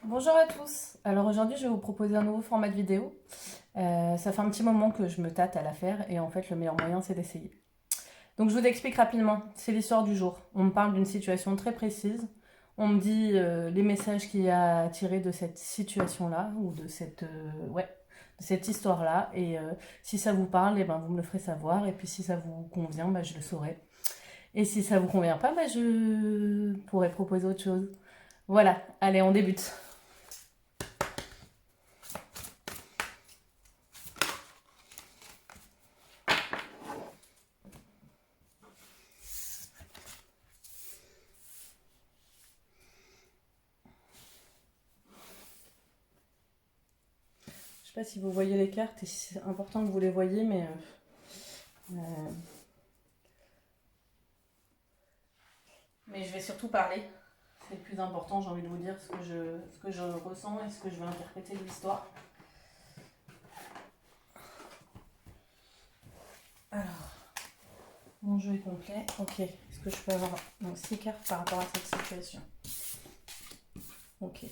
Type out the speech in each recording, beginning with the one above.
Bonjour à tous. Alors aujourd'hui, je vais vous proposer un nouveau format de vidéo. Ça fait un petit moment que je me tâte à la faire et en fait, le meilleur moyen, c'est d'essayer. Donc je vous explique rapidement. C'est l'histoire du jour. On me parle d'une situation très précise. On me dit les messages qu'il y a à tirer de cette situation-là ou de cette histoire-là. Et si ça vous parle, eh ben, vous me le ferez savoir. Et puis si ça vous convient, bah, je le saurai. Et si ça vous convient pas, bah, je pourrais proposer autre chose. Voilà, allez, on débute. Je sais pas si vous voyez les cartes et si c'est important que vous les voyez, euh, mais je vais surtout parler. C'est le plus important, j'ai envie de vous dire ce que je ressens et ce que je veux interpréter de l'histoire. Alors, mon jeu est complet. Ok, est-ce que je peux avoir donc 6 cartes par rapport à cette situation? Ok.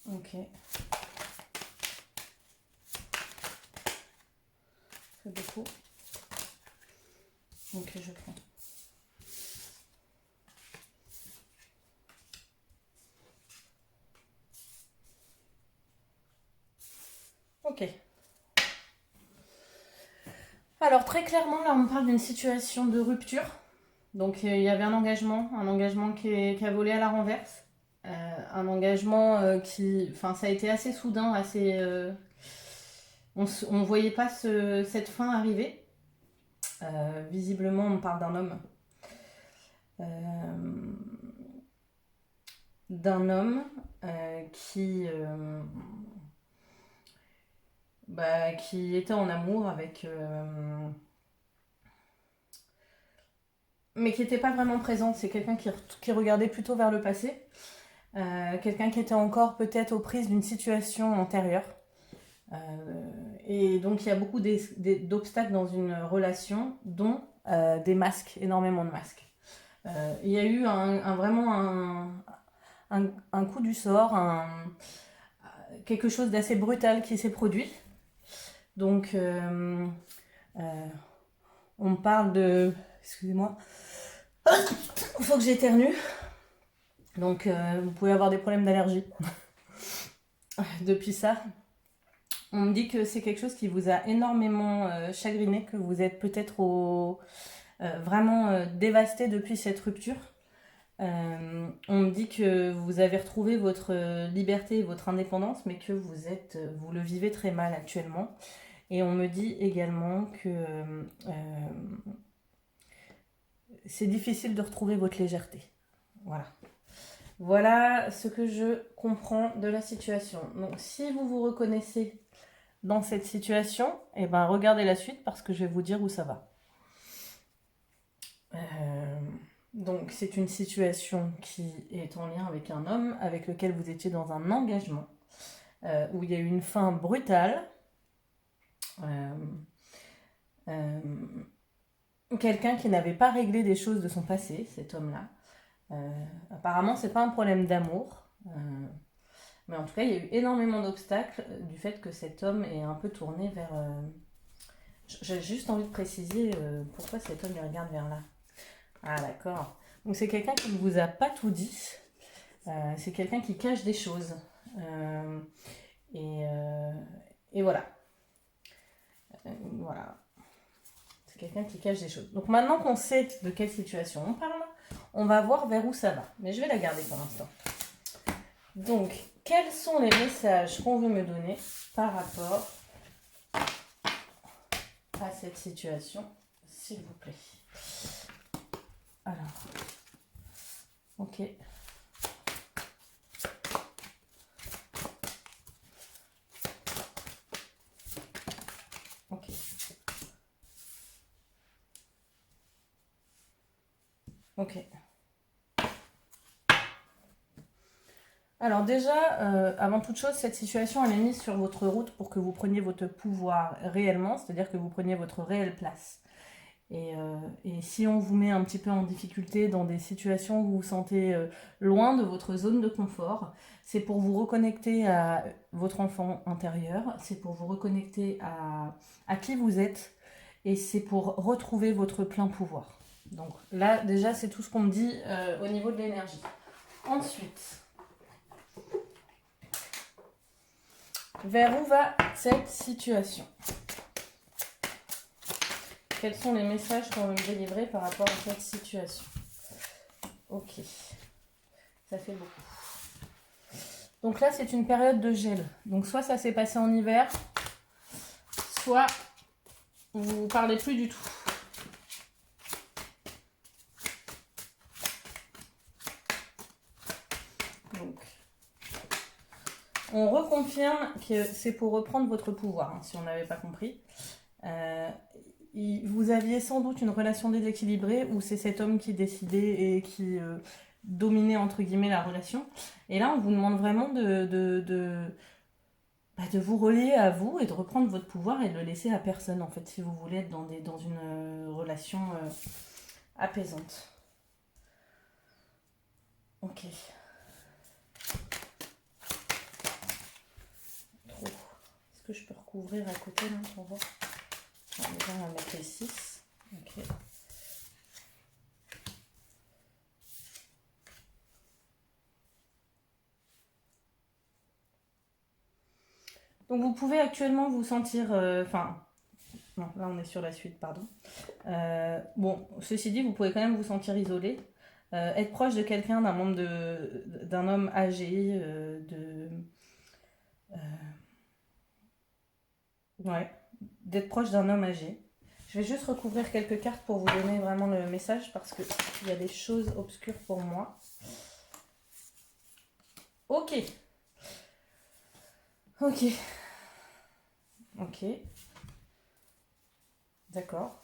Ok. C'est beaucoup. Ok, je prends. Ok. Alors très clairement, là on me parle d'une situation de rupture. Donc il y avait un engagement qui a volé à la renverse. Un engagement enfin ça a été assez soudain, on ne voyait pas cette fin arriver. Visiblement on parle euh, d'un homme qui était en amour mais qui n'était pas vraiment présent. C'est quelqu'un qui regardait plutôt vers le passé. Quelqu'un qui était encore peut-être aux prises d'une situation antérieure. Et donc il y a beaucoup d'obstacles dans une relation, dont des masques, énormément de masques. Il y a eu vraiment un coup du sort, quelque chose d'assez brutal qui s'est produit. Donc on me parle de... Excusez-moi. Il faut que j'éternue. Donc vous pouvez avoir des problèmes d'allergie depuis ça. On me dit que c'est quelque chose qui vous a énormément chagriné, que vous êtes peut-être vraiment dévasté depuis cette rupture. On me dit que vous avez retrouvé votre liberté et votre indépendance, mais que vous le vivez très mal actuellement. Et on me dit également que c'est difficile de retrouver votre légèreté. Voilà. Voilà ce que je comprends de la situation. Donc si vous vous reconnaissez dans cette situation, eh ben, regardez la suite parce que je vais vous dire où ça va. Donc c'est une situation qui est en lien avec un homme avec lequel vous étiez dans un engagement, où il y a eu une fin brutale. Euh, euh, Quelqu'un qui n'avait pas réglé des choses de son passé, cet homme-là. Apparemment, c'est pas un problème d'amour. Mais en tout cas, il y a eu énormément d'obstacles du fait que cet homme est un peu tourné vers... J'ai juste envie de préciser pourquoi cet homme il regarde vers là. Ah d'accord. Donc c'est quelqu'un qui ne vous a pas tout dit. C'est quelqu'un qui cache des choses. Euh, et, euh, et voilà. Voilà. C'est quelqu'un qui cache des choses. Donc maintenant qu'on sait de quelle situation on parle, on va voir vers où ça va. Mais je vais la garder pour l'instant. Donc, quels sont les messages qu'on veut me donner par rapport à cette situation, s'il vous plaît? Alors, ok. Ok. Ok. Alors déjà, avant toute chose, cette situation, elle est mise sur votre route pour que vous preniez votre pouvoir réellement, c'est-à-dire que vous preniez votre réelle place. Et si on vous met un petit peu en difficulté dans des situations où vous vous sentez loin de votre zone de confort, c'est pour vous reconnecter à votre enfant intérieur, c'est pour vous reconnecter à qui vous êtes et c'est pour retrouver votre plein pouvoir. Donc là, déjà, c'est tout ce qu'on me dit au niveau de l'énergie. Ensuite, vers où va cette situation ? Quels sont les messages qu'on veut me délivrer par rapport à cette situation? Ok, ça fait beaucoup. Donc là, c'est une période de gel. Donc soit ça s'est passé en hiver, soit vous ne parlez plus du tout. Donc, on reconfirme que c'est pour reprendre votre pouvoir, hein, si on n'avait pas compris. Vous aviez sans doute une relation déséquilibrée où c'est cet homme qui décidait et qui dominait entre guillemets la relation. Et là, on vous demande vraiment de vous relier à vous et de reprendre votre pouvoir et de le laisser à personne en fait si vous voulez être dans une relation apaisante. Ok. Trop. Est-ce que je peux recouvrir à côté là pour voir? Déjà, on va mettre les 6. Ok. Donc vous pouvez actuellement vous sentir... non, là on est sur la suite, pardon. Bon, ceci dit, vous pouvez quand même vous sentir isolé. Être proche de quelqu'un, d'un homme âgé, ouais, d'être proche d'un homme âgé. Je vais juste recouvrir quelques cartes pour vous donner vraiment le message parce qu'il y a des choses obscures pour moi. Ok. Ok. Ok. D'accord.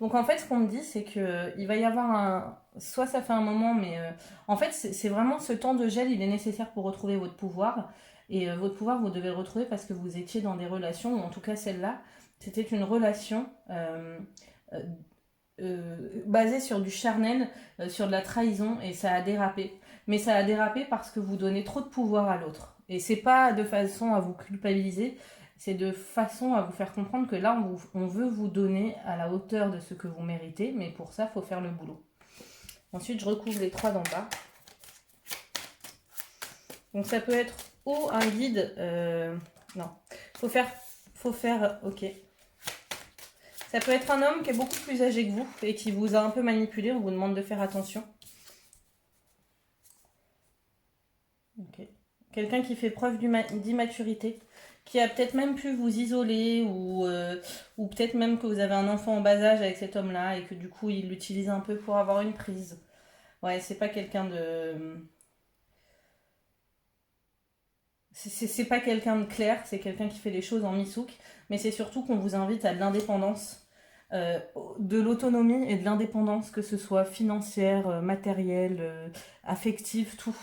Donc en fait, ce qu'on me dit, c'est qu'il va y avoir un... Soit ça fait un moment, mais... En fait, c'est vraiment ce temps de gel, il est nécessaire pour retrouver votre pouvoir. Et votre pouvoir, vous devez le retrouver parce que vous étiez dans des relations, ou en tout cas celle-là, c'était une relation euh, basée sur du charnel, sur de la trahison, et ça a dérapé. Mais ça a dérapé parce que vous donnez trop de pouvoir à l'autre. Et c'est pas de façon à vous culpabiliser, c'est de façon à vous faire comprendre que là, on veut vous donner à la hauteur de ce que vous méritez, mais pour ça, il faut faire le boulot. Ensuite, je recouvre les 3 d'en bas. Donc ça peut être ou un guide... non, faut faire... Ok. Ça peut être un homme qui est beaucoup plus âgé que vous et qui vous a un peu manipulé, on vous demande de faire attention. Ok. Quelqu'un qui fait preuve d'immaturité, qui a peut-être même pu vous isoler ou peut-être même que vous avez un enfant en bas âge avec cet homme-là et que du coup il l'utilise un peu pour avoir une prise. Ouais, c'est pas quelqu'un de... C'est pas quelqu'un de clair, c'est quelqu'un qui fait les choses en misouk, mais c'est surtout qu'on vous invite à de l'indépendance, de l'autonomie et de l'indépendance, que ce soit financière, matérielle, affective, tout.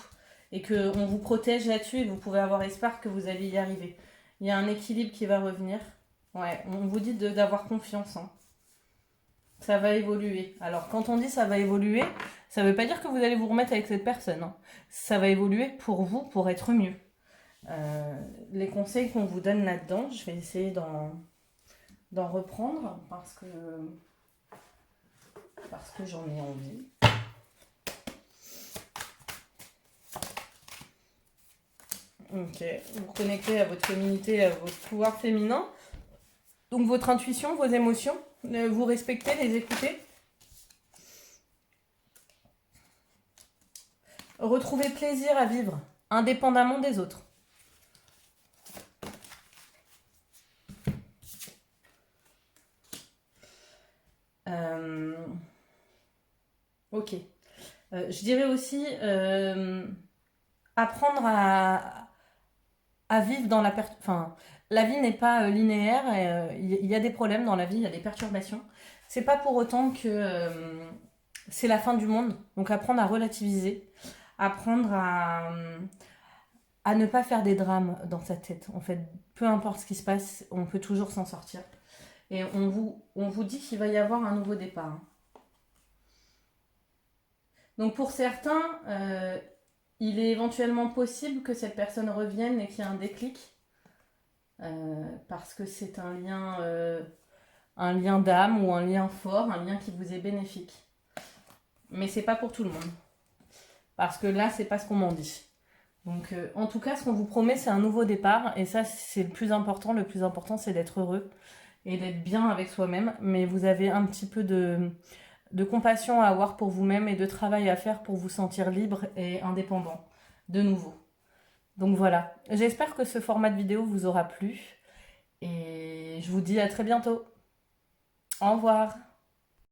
Et qu'on vous protège là-dessus et vous pouvez avoir espoir que vous allez y arriver. Il y a un équilibre qui va revenir. Ouais, on vous dit d'avoir confiance, hein. Ça va évoluer. Alors, quand on dit ça va évoluer, ça veut pas dire que vous allez vous remettre avec cette personne, hein. Ça va évoluer pour vous, pour être mieux. Les conseils qu'on vous donne là-dedans, je vais essayer d'en reprendre parce que j'en ai envie. Ok, vous connectez à votre féminité, à votre pouvoir féminin. Donc votre intuition, vos émotions, vous respectez, les écoutez. Retrouvez plaisir à vivre, indépendamment des autres. Ok. Je dirais aussi apprendre à vivre dans la enfin, la vie n'est pas linéaire. Il y a des problèmes dans la vie, il y a des perturbations. C'est pas pour autant que c'est la fin du monde. Donc apprendre à relativiser, apprendre à ne pas faire des drames dans sa tête. En fait, peu importe ce qui se passe, on peut toujours s'en sortir. Et on vous dit qu'il va y avoir un nouveau départ. Hein. Donc pour certains, il est éventuellement possible que cette personne revienne et qu'il y ait un déclic. Parce que c'est un lien d'âme ou un lien fort, un lien qui vous est bénéfique. Mais c'est pas pour tout le monde. Parce que là, c'est pas ce qu'on m'en dit. Donc en tout cas, ce qu'on vous promet, c'est un nouveau départ. Et ça, c'est le plus important. Le plus important, c'est d'être heureux et d'être bien avec soi-même. Mais vous avez un petit peu de compassion à avoir pour vous-même et de travail à faire pour vous sentir libre et indépendant de nouveau. Donc voilà, j'espère que ce format de vidéo vous aura plu et je vous dis à très bientôt. Au revoir.